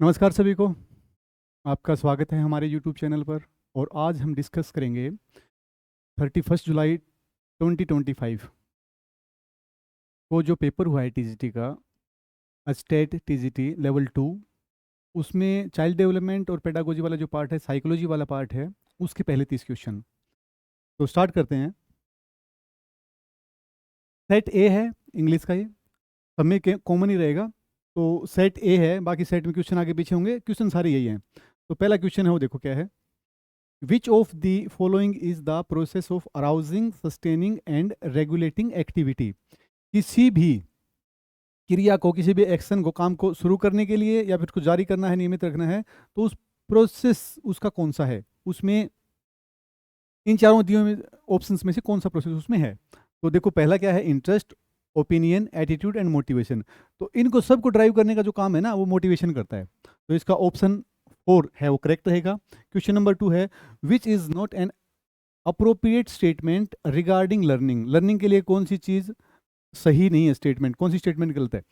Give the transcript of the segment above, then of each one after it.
नमस्कार सभी को। आपका स्वागत है हमारे YouTube चैनल पर। और आज हम डिस्कस करेंगे 31 जुलाई 2025 को जो पेपर हुआ है TGT का, स्टेट TGT लेवल 2। उसमें चाइल्ड डेवलपमेंट और पेडागोजी वाला जो पार्ट है, साइकोलॉजी वाला पार्ट है, उसके पहले 30 क्वेश्चन। तो स्टार्ट करते हैं। सेट ए है इंग्लिश का, ये सब में कॉमन ही रहेगा। तो सेट ए है, बाकी सेट में क्वेश्चन आगे पीछे होंगे, क्वेश्चन सारे यही हैं। तो पहला क्वेश्चन है वो देखो क्या है। Which of the following is the process of arousing, sustaining and regulating activity? किसी भी क्रिया को, किसी भी एक्शन को, काम को शुरू करने के लिए या फिर उसको जारी करना है, नियमित रखना है, तो उस प्रोसेस उसका कौन सा है? उसमें इन चारों दिए हुए ऑप्शंस में से कौन सा प्रोसेस उसमें है? तो देखो पहला क्या है, interest, opinion, attitude and motivation. तो इनको सबको ड्राइव करने का जो काम है ना, वो मोटिवेशन करता है। तो इसका ऑप्शन 4 है वो करेक्ट रहेगा। क्वेश्चन नंबर 2 है, which is not an appropriate statement regarding learning. Learning के लिए कौन सी चीज़ सही नहीं है, स्टेटमेंट कौन सी स्टेटमेंट गलत है?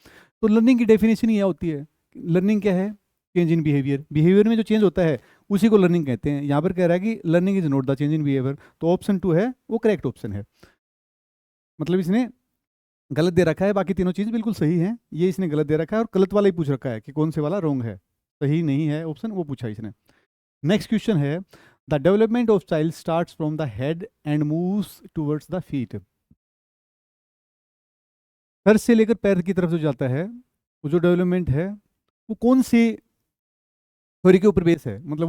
तो लर्निंग की डेफिनेशन ये होती है, लर्निंग क्या है? Change in behaviour. बिहेवियर में जो चेंज होता है उसी को लर्निंग कहते हैं। यहाँ पर कह रहा है कि learning is not the change in behaviour. तो ऑप्शन 2 है वो करेक्ट ऑप्शन है। मतलब इसने गलत दे रखा है, बाकी तीनों चीज़ बिल्कुल सही है, ये इसने गलत दे रखा है और गलत वाला ही पूछ रखा है कि कौन से वाला रॉन्ग है, सही नहीं है ऑप्शन, वो पूछा इसने। नेक्स्ट क्वेश्चन है, the development of child starts from the head and moves towards the feet. Sir से लेकर पैर की तरफ जो जाता है, वो जो डेवलपमेंट है वो कौन सी थ्योरी के ऊपर बेस है? मतलब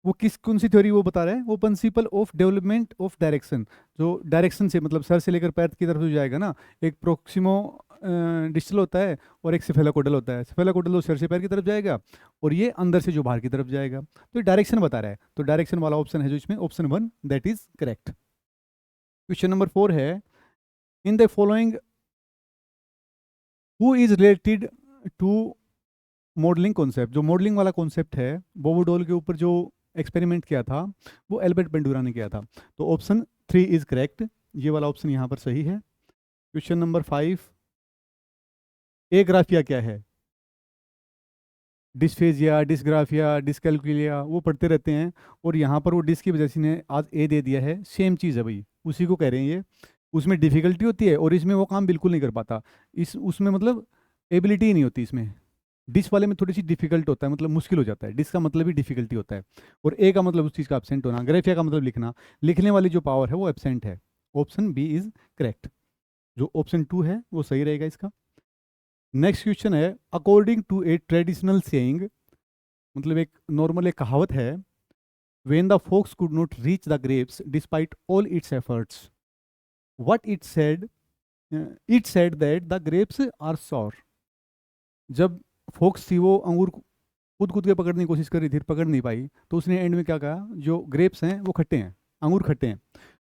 वो किस कौन सी थ्योरी वो बता रहा है? वो principle of development of direction. जो डायरेक्शन से मतलब सर से लेकर पैर की तरफ जो जाएगा ना, एक प्रोक्सिमो डिस्टल होता है और एक सेफेलाकोडल होता है। सेफेलाकोडल तो सर से पैर की तरफ जाएगा और ये अंदर से जो बाहर की तरफ जाएगा। तो ये डायरेक्शन बता रहा है, तो डायरेक्शन वाला ऑप्शन है जो इसमें option 1, that is correct. Question number 4 है, in the following who is related to modelling concept. जो मॉडलिंग वाला कॉन्सेप्ट है, बोबो डॉल के ऊपर जो एक्सपेरिमेंट किया था वो एल्बर्ट बेंडूरा ने किया था। तो ऑप्शन 3 इज करेक्ट, ये वाला ऑप्शन यहाँ पर सही है। क्वेश्चन नंबर 5, एग्राफिया क्या है? डिस्फेजिया, डिस्ग्राफिया, डिस्कैल्कुलिया, वो पढ़ते रहते हैं और यहाँ पर वो डिस की वजह से ने आज ए दे दिया है। सेम चीज़ है भाई, उसी को कह रहे हैं ये। उसमें डिफिकल्टी होती है और इसमें वो काम बिल्कुल नहीं कर पाता। इस उसमें मतलब एबिलिटी ही नहीं होती इसमें। डिस वाले में थोड़ी सी डिफिकल्ट होता है, मतलब मुश्किल हो जाता है। डिस का मतलब ही डिफिकल्टी होता है और ए का मतलब उस चीज़ का एब्सेंट होना, ग्रेफिया का मतलब लिखना, लिखने वाली जो पावर है वो एब्सेंट है। ऑप्शन बी इज करेक्ट, जो ऑप्शन 2 है वो सही रहेगा इसका। नेक्स्ट क्वेश्चन है, according to a traditional saying, मतलब एक नॉर्मल एक कहावत है, when the fox could not reach the grapes despite all its efforts, what it said that the grapes are sour. जब फोक्स थी वो अंगूर कूद कूद के पकड़ने की कोशिश कर रही थी, पकड़ नहीं पाई, तो उसने एंड में क्या कहा, जो ग्रेप्स हैं वो खट्टे हैं, अंगूर खट्टे हैं।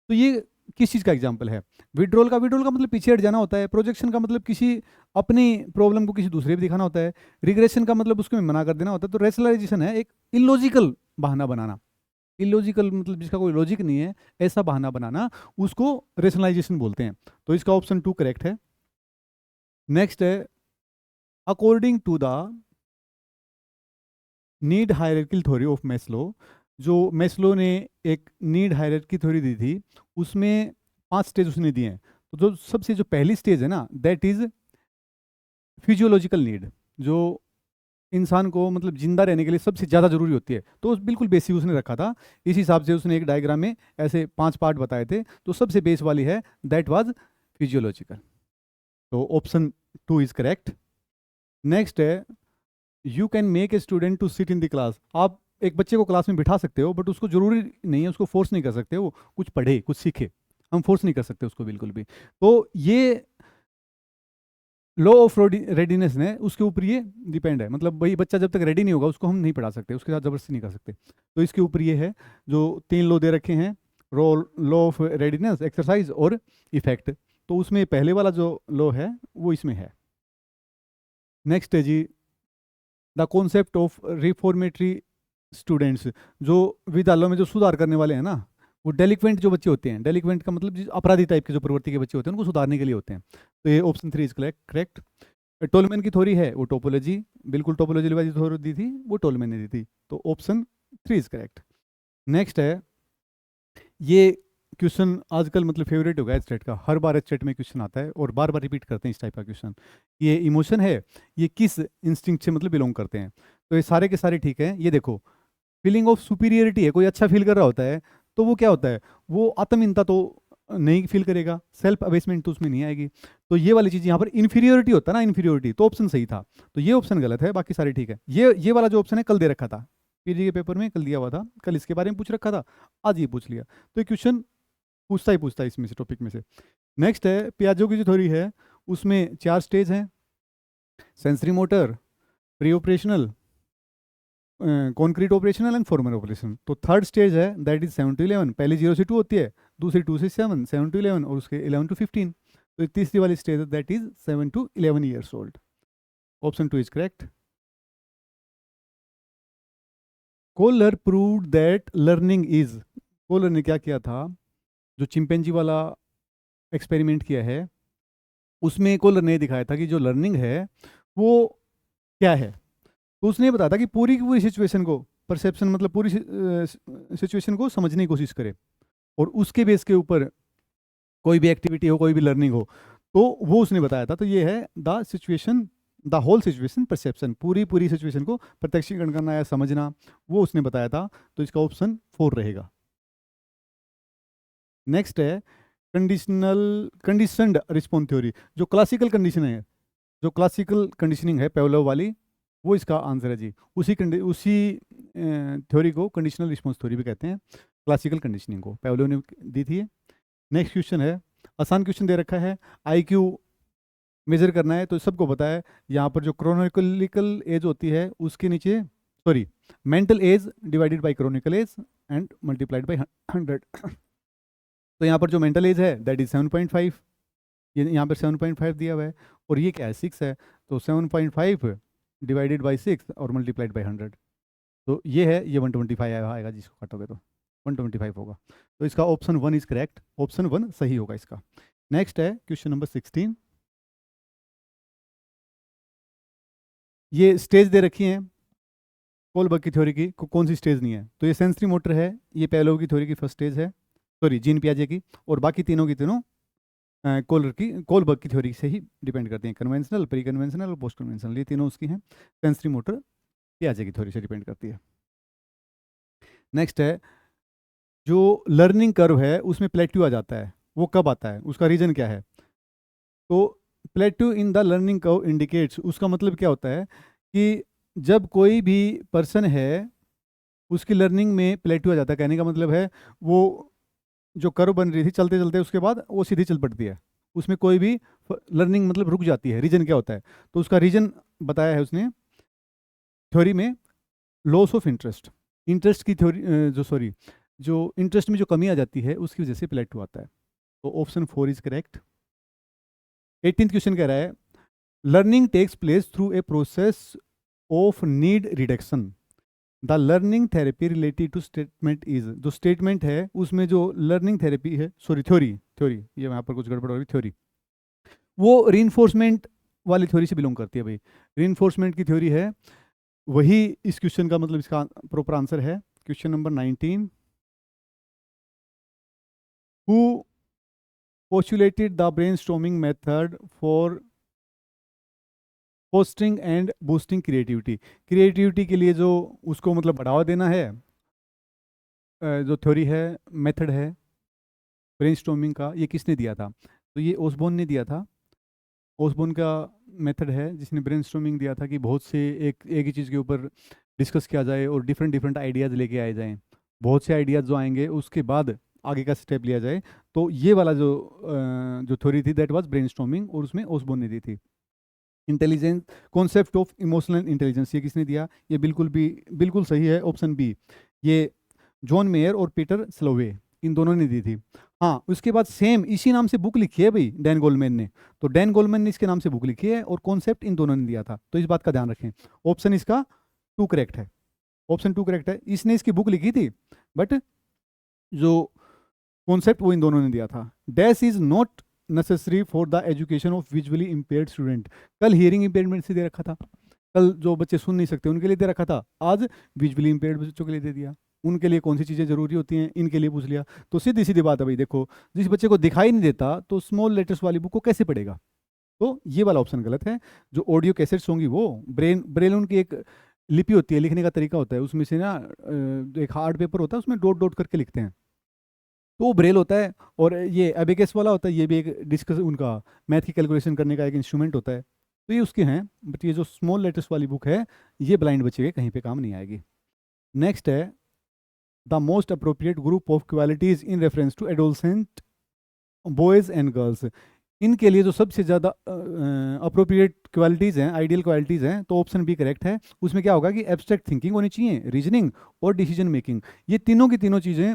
तो ये किस चीज़ का एग्जाम्पल है? विड्रॉल का मतलब पीछे हट जाना होता है। प्रोजेक्शन का मतलब किसी अपनी प्रॉब्लम को किसी दूसरे पे दिखाना होता है। रिग्रेशन का मतलब उसको मना कर देना होता है। तो रेशनलाइजेशन है एक इलॉजिकल बहाना बनाना। इलॉजिकल मतलब जिसका कोई लॉजिक नहीं है, ऐसा बहाना बनाना, उसको रेशनलाइजेशन बोलते हैं। तो इसका ऑप्शन 2 करेक्ट है। नेक्स्ट है, according to the need hierarchical theory of Maslow. जो मैस्लो ने एक नीड हायरार्की थ्योरी दी थी, उसमें 5 स्टेज उसने दिए हैं। तो जो सबसे जो पहली स्टेज है ना, दैट इज फिजियोलॉजिकल नीड, जो इंसान को मतलब जिंदा रहने के लिए सबसे ज़्यादा जरूरी होती है। तो उस बिल्कुल बेसिक उसने रखा था। इस हिसाब से उसने एक डायग्राम में ऐसे 5 पार्ट बताए थे। तो सबसे बेस वाली है, दैट वाज फिजियोलॉजिकल। तो ऑप्शन 2 इज करेक्ट। नेक्स्ट है, you can make a student to sit in the class. आप एक बच्चे को क्लास में बिठा सकते हो, बट उसको जरूरी नहीं है, उसको फोर्स नहीं कर सकते, वो कुछ पढ़े कुछ सीखे, हम फोर्स नहीं कर सकते उसको बिल्कुल भी। तो ये लॉ ऑफ रेडीनेस ने उसके ऊपर ये डिपेंड है। मतलब वही बच्चा जब तक रेडी नहीं होगा उसको हम नहीं पढ़ा सकते, उसके साथ जबरदस्ती नहीं कर सकते। तो इसके ऊपर ये है, जो 3 लॉ दे रखे हैं, लॉ ऑफ रेडीनेस, एक्सरसाइज और इफेक्ट। तो उसमें पहले वाला जो लॉ है वो इसमें है। नेक्स्ट है जी, the concept of reformatory students. जो विद्यालयों में जो सुधार करने वाले हैं ना, वो डेलिक्वेंट जो बच्चे होते हैं, डेलिक्वेंट का मतलब अपराधी टाइप के जो प्रवृत्ति के बच्चे होते हैं, उनको सुधारने के लिए होते हैं। तो ये ऑप्शन 3 इज करेक्ट। टोलमैन की थ्योरी है वो टोपोलॉजी, बिल्कुल टोपोलॉजी वाली थ्योरी दी थी, वो टोलमैन ने दी थी। तो ऑप्शन 3 इज करेक्ट। नेक्स्ट है, ये क्वेश्चन आजकल मतलब फेवरेट हो गया स्टेट का, हर बार स्टेट में क्वेश्चन आता है और बार बार रिपीट करते हैं इस टाइप का क्वेश्चन। ये इमोशन है, ये किस इंस्टिंक्ट से मतलब बिलोंग करते हैं? तो ये सारे के सारे ठीक है। ये देखो, फीलिंग ऑफ सुपीरियरिटी है, कोई अच्छा फील कर रहा होता है तो वो क्या होता है, वो आत्महीनता तो नहीं फील करेगा, सेल्फ अबेसमेंट तो उसमें नहीं आएगी। तो ये वाली चीज़ यहाँ पर इन्फीरियोरिटी होता है ना, इन्फीरियोरिटी, तो ऑप्शन सही था। तो ये ऑप्शन गलत है, बाकी सारे ठीक है। ये वाला जो ऑप्शन है कल दे रखा था, पीजी के पेपर में कल दिया हुआ था, कल इसके बारे में पूछ रखा था, आज ये पूछ लिया। तो ये क्वेश्चन पूछता है इसमें से, टॉपिक में से। नेक्स्ट है, पियाजो की जो थ्योरी है उसमें 4 स्टेज हैं, sensory motor, pre operational, concrete operational and formal operation. तो थर्ड स्टेज है दैट इज 7 to 11, पहले 0 से 2 होती है, दूसरी 2 से 7, 7 to 11, और उसके 11 to 15। तो तीसरी वाली स्टेज है that is 7 to 11 years old। Option 2 is correct. Kohler proved that learning is, Kohler ने क्या किया था, जो चिंपैंजी वाला एक्सपेरिमेंट किया है उसमें कोलर ने दिखाया था कि जो लर्निंग है वो क्या है। तो उसने बताया था कि पूरी की पूरी सिचुएशन को, परसेप्शन मतलब पूरी सिचुएशन को समझने की कोशिश करे, और उसके बेस के ऊपर कोई भी एक्टिविटी हो, कोई भी लर्निंग हो, तो वो उसने बताया था। तो ये है the situation, the whole situation perception, पूरी पूरी सिचुएशन को प्रत्यक्षीकरण करना या समझना, वो उसने बताया था। तो इसका ऑप्शन 4 रहेगा। नेक्स्ट है कंडीशनड रिस्पॉन्स थ्योरी, जो क्लासिकल कंडीशन है, जो क्लासिकल कंडीशनिंग है पेवलोव वाली, वो इसका आंसर है जी। उसी थ्योरी को कंडीशनल रिस्पॉन्स थ्योरी भी कहते हैं, क्लासिकल कंडीशनिंग को पेवलोव ने दी थी। नेक्स्ट क्वेश्चन है, आसान क्वेश्चन दे रखा है, आईक्यू मेजर करना है, तो सबको पता है यहाँ पर जो क्रोनिकल एज होती है उसके नीचे, sorry, mental age divided by chronical age and multiplied by 100। तो यहाँ पर जो मेंटल एज है दैट इज 7.5, ये यहाँ पर 7.5 दिया हुआ है, और ये क्या है 6 है, तो 7.5 डिवाइडेड बाई 6 और मल्टीप्लाइड बाई 100, तो ये है, ये 125 आएगा, जिसको काटोगे तो 125 होगा। तो इसका ऑप्शन 1 इज करेक्ट, ऑप्शन 1 सही होगा इसका। नेक्स्ट है क्वेश्चन नंबर 16। ये स्टेज दे रखी है कोलबर्ग की थ्योरी की, कौन सी स्टेज नहीं है, तो ये सेंसरी मोटर है, ये पेवलोव की थ्योरी की फर्स्ट स्टेज है, सॉरी जीन पियाजे की, और बाकी तीनों की तीनों कोलबर्ग की थ्योरी से ही डिपेंड करती हैं, कन्वेंशनल, प्री कन्वेंशनल और पोस्ट कन्वेंशनल, ये तीनों उसकी हैं। सेंसरी मोटर पियाजे की थ्योरी से डिपेंड करती है। नेक्स्ट है, जो लर्निंग कर्व है उसमें प्लेट्यू आ जाता है, वो कब आता है, उसका रीजन क्या है? तो plateau in the learning curve indicates, उसका मतलब क्या होता है कि जब कोई भी पर्सन है उसकी लर्निंग में प्लेट्यू आ जाता है, कहने का मतलब है वो जो कर्व बन रही थी चलते चलते उसके बाद वो सीधी चल पड़ती है, उसमें कोई भी लर्निंग मतलब रुक जाती है, रीजन क्या होता है? तो उसका रीजन बताया है उसने थ्योरी में, लॉस ऑफ इंटरेस्ट, इंटरेस्ट की थ्योरी, जो इंटरेस्ट में जो कमी आ जाती है उसकी वजह से प्लेट्यू आता है। तो option 4 is correct. 18th question कह रहा है, learning takes place through a process of need reduction, the learning therapy related to statement is, जो स्टेटमेंट है उसमें जो लर्निंग थेरेपी है, सॉरी थ्योरी, ये यहाँ पर कुछ गड़बड़ हो रही, थ्योरी वो रीइंफोर्समेंट वाली थ्योरी से बिलोंग करती है भाई, रीइंफोर्समेंट की थ्योरी है, वही इस क्वेश्चन का मतलब इसका प्रॉपर आंसर है। Question number 19, who postulated the brainstorming method for fostering and boosting creativity, creativity के लिए जो उसको मतलब बढ़ावा देना है, जो थ्योरी है, मेथड है ब्रेनस्टॉर्मिंग का, ये किसने दिया था? तो ये ओसबोर्न ने दिया था। ओसबोर्न का मेथड है जिसने ब्रेनस्टॉर्मिंग दिया था कि बहुत से एक ही चीज़ के ऊपर डिस्कस किया जाए और डिफरेंट डिफरेंट आइडियाज़ लेके आए जाएँ, बहुत से आइडियाज़ जो आएंगे उसके बाद आगे का स्टेप लिया जाए। तो ये वाला जो थ्योरी थी दैट वाज ब्रेनस्टॉर्मिंग, और उसमें ओसबोर्न ने दी थी। Intelligence, concept of emotional intelligence, ये किसने दिया? ये बिल्कुल सही है, ऑप्शन बी, ये जॉन मेयर और पीटर स्लोवे, इन दोनों ने दी थी। हाँ, उसके बाद सेम इसी नाम से बुक लिखी है भाई डैन गोलमैन ने, तो डैन गोलमैन ने इसके नाम से बुक लिखी है और कॉन्सेप्ट इन दोनों ने दिया था, तो इस बात का ध्यान रखें। ऑप्शन इसका 2 करेक्ट है, ऑप्शन 2 करेक्ट है, इसने इसकी बुक लिखी थी बट जो कॉन्सेप्ट वो इन दोनों ने दिया था। Dash is not necessary for the education of visually impaired student, कल हियरिंग इम्पेयरमेंट से दे रखा था, कल जो बच्चे सुन नहीं सकते उनके लिए दे रखा था, आज विजुअली इम्पेयर्ड बच्चों के लिए दे दिया। उनके लिए कौन सी चीज़ें जरूरी होती हैं इनके लिए पूछ लिया। तो सीधी सीधी बात है भाई, देखो जिस बच्चे को दिखाई नहीं देता तो स्मॉल लेटर्स वाली बुक को कैसे पढ़ेगा? तो ये वाला ऑप्शन गलत है। जो ऑडियो कैसेट्स होंगी वो ब्रेल उनकी एक लिपि होती है, लिखने का तरीका होता है, उसमें से ना एक हार्ड पेपर होता है उसमें डॉट डॉट करके लिखते हैं, तो वो ब्रेल होता है। और ये एबेकस वाला होता है, ये भी एक डिस्कस उनका मैथ की कैलकुलेशन करने का एक इंस्ट्रूमेंट होता है। तो ये उसके हैं, बट ये जो स्मॉल लेटर्स वाली बुक है ये ब्लाइंड बच्चे के कहीं पे काम नहीं आएगी। नेक्स्ट है the most appropriate group of qualities in reference to adolescent boys and girls. इनके लिए जो सबसे ज़्यादा अप्रोप्रिएट क्वालिटीज़ हैं, आइडियल क्वालिटीज़ हैं, तो ऑप्शन बी करेक्ट है। उसमें क्या होगा कि एब्स्ट्रैक्ट थिंकिंग होनी चाहिए, रीजनिंग और डिसीजन मेकिंग, ये तीनों की तीनों चीज़ें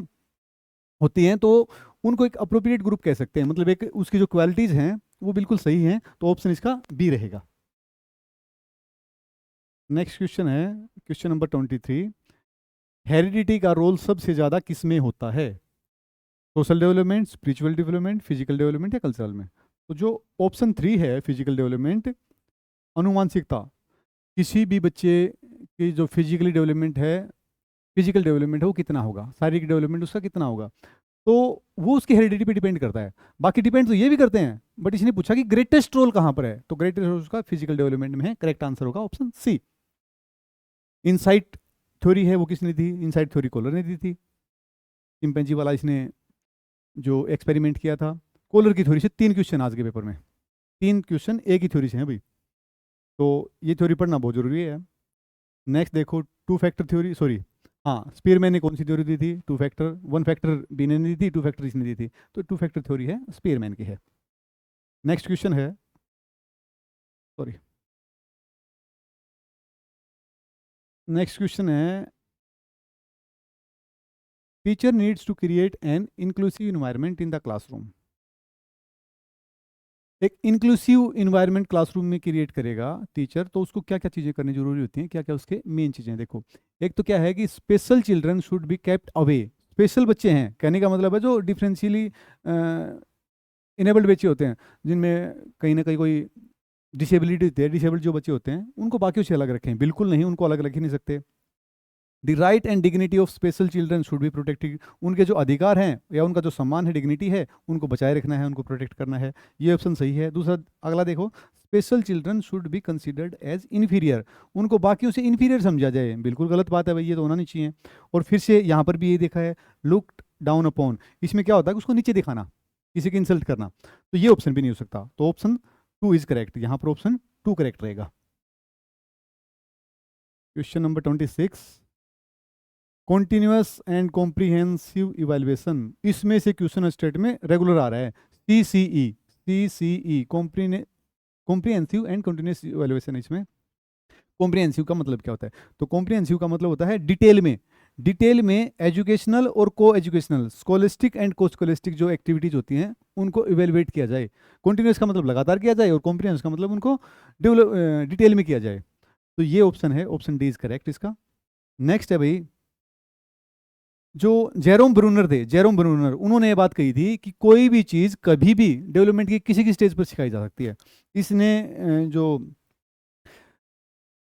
होती हैं, तो उनको एक अप्रोप्रिएट ग्रुप कह सकते हैं। मतलब एक उसकी जो क्वालिटीज़ हैं वो बिल्कुल सही हैं, तो ऑप्शन इसका बी रहेगा। नेक्स्ट क्वेश्चन है क्वेश्चन नंबर 23। हेरिडिटी का रोल सबसे ज़्यादा किस में होता है? Social development, spiritual development, physical development या कल्चरल में? तो जो ऑप्शन 3 है फिजिकल डेवलपमेंट, अनुवांशिकता, किसी भी बच्चे की जो फिजिकल डेवलपमेंट है वो कितना होगा, शारीरिक डेवलपमेंट उसका कितना होगा, तो वो उसकी हेरिडिटी पे डिपेंड करता है। बाकी डिपेंड तो ये भी करते हैं, बट इसने पूछा कि ग्रेटेस्ट रोल कहाँ पर है, तो ग्रेटेस्ट रोल उसका फिजिकल डेवलपमेंट में है। करेक्ट आंसर होगा ऑप्शन सी। इनसाइट थ्योरी है वो किसने दी? इनसाइट थ्योरी कोलर ने दी थी। चिंपैंजी वाला इसने जो एक्सपेरिमेंट किया था। कोलर की थ्योरी से 3 क्वेश्चन आज के पेपर में, 3 क्वेश्चन एक ही थ्योरी से हैं भाई, तो ये थ्योरी पढ़ना बहुत जरूरी है। नेक्स्ट देखो टू फैक्टर थ्योरी, सॉरी हाँ, स्पीयरमैन ने कौन सी थ्योरी दी थी? Two factor, one factor B ने दी थी, टू फैक्टर इसने दी थी, तो टू फैक्टर थ्योरी है स्पीयरमैन की है। नेक्स्ट क्वेश्चन है, सॉरी, नेक्स्ट क्वेश्चन है teacher needs to create an inclusive environment in the classroom. एक इंक्लूसिव इन्वायरमेंट क्लासरूम में क्रिएट करेगा टीचर, तो उसको क्या क्या चीज़ें करनी जरूरी होती हैं, क्या क्या उसके मेन चीज़ें? देखो, एक तो क्या है कि special children should be kept away. Special बच्चे हैं कहने का मतलब है जो डिफरेंशियली इनेबल्ड बच्चे होते हैं, जिनमें कहीं ना कहीं कोई डिसेबिलिटी होती है, डिसेबल्ड जो बच्चे होते हैं उनको बाकियों से अलग रखें, बिल्कुल नहीं, उनको अलग रख ही नहीं सकते। The right and dignity of special children should be protected. उनके जो अधिकार हैं या उनका जो सम्मान है, डिग्निटी है, उनको बचाए रखना है, उनको प्रोटेक्ट करना है। ये ऑप्शन सही है। दूसरा, अगला देखो, special children should be considered as inferior. उनको बाकियों से इन्फीरियर समझा जाए, बिल्कुल गलत बात है भाई, ये तो होना नहीं चाहिए। और फिर से यहाँ पर भी ये देखा है लुक्ड डाउन अपॉन, इसमें क्या होता है कि उसको नीचे दिखाना, किसी की इंसल्ट करना, तो ये ऑप्शन भी नहीं हो सकता। तो ऑप्शन 2 इज करेक्ट, यहाँ पर ऑप्शन 2 करेक्ट रहेगा। Question number 26, continuous and comprehensive evaluation, इसमें से क्वेश्चन स्टेट में रेगुलर आ रहा है CCE comprehensive and continuous evaluation. इसमें कॉम्प्रिहेंसिव का मतलब क्या होता है? तो कॉम्प्रिहेंसिव का मतलब होता है डिटेल में एजुकेशनल और को एजुकेशनल, स्कॉलिस्टिक एंड को स्कॉलिस्टिक जो एक्टिविटीज होती हैं उनको इवेलुएट किया जाए। कॉन्टिन्यूस का मतलब लगातार किया जाए, और कॉम्प्रिहेंसिव का मतलब उनको डिटेल में किया जाए। तो ये ऑप्शन है, ऑप्शन डी इज करेक्ट इसका। नेक्स्ट है भाई, जो जेरोम ब्रूनर उन्होंने ये बात कही थी कि कोई भी चीज़ कभी भी डेवलपमेंट की किसी की स्टेज पर सिखाई जा सकती है। इसने जो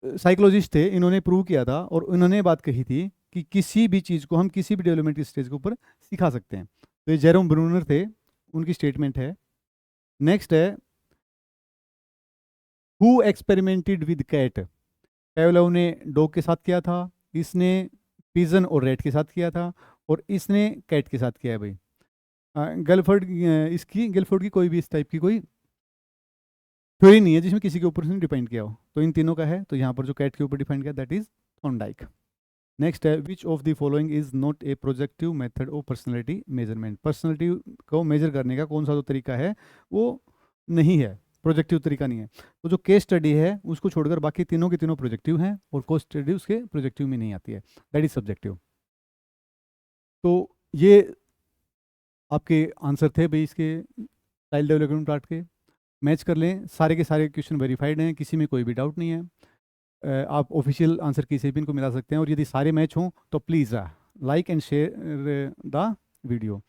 साइकोलॉजिस्ट थे इन्होंने प्रूव किया था, और उन्होंने बात कही थी कि किसी भी चीज़ को हम किसी भी डेवलपमेंट की स्टेज के ऊपर सिखा सकते हैं। तो ये जेरोम ब्रूनर थे, उनकी स्टेटमेंट है। नेक्स्ट है, हु एक्सपेरिमेंटेड विद कैट? पेवलोव ने डॉग के साथ किया था, इसने पिजन और रेट के साथ किया था, और इसने कैट के साथ किया है भाई। गेलफोर्ड की कोई भी इस टाइप की कोई थ्योरी नहीं है जिसमें किसी के ऊपर उसने डिपेंड किया हो। तो इन तीनों का है, तो यहाँ पर जो कैट के ऊपर डिपेंड किया दैट इज थॉर्नडाइक। नेक्स्ट है, which of the following is not a projective method of personality measurement? Personality को मेजर करने का कौन सा जो तरीका है वो नहीं है, प्रोजेक्टिव तरीका नहीं है। तो जो केस स्टडी है उसको छोड़कर बाकी तीनों के तीनों प्रोजेक्टिव हैं, और कोस स्टडी उसके प्रोजेक्टिव में नहीं आती है, दैट इज सब्जेक्टिव। तो ये आपके आंसर थे भाई इसके चाइल्ड डेवलपमेंट पार्ट के। मैच कर लें, सारे के सारे क्वेश्चन वेरीफाइड हैं, किसी में कोई भी डाउट नहीं है। आप ऑफिशियल आंसर किसी भी इनको मिला सकते हैं, और यदि सारे मैच हों तो please like and share the video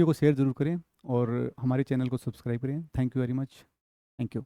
को शेयर ज़रूर करें, और हमारे चैनल को सब्सक्राइब करें। Thank you very much, thank you.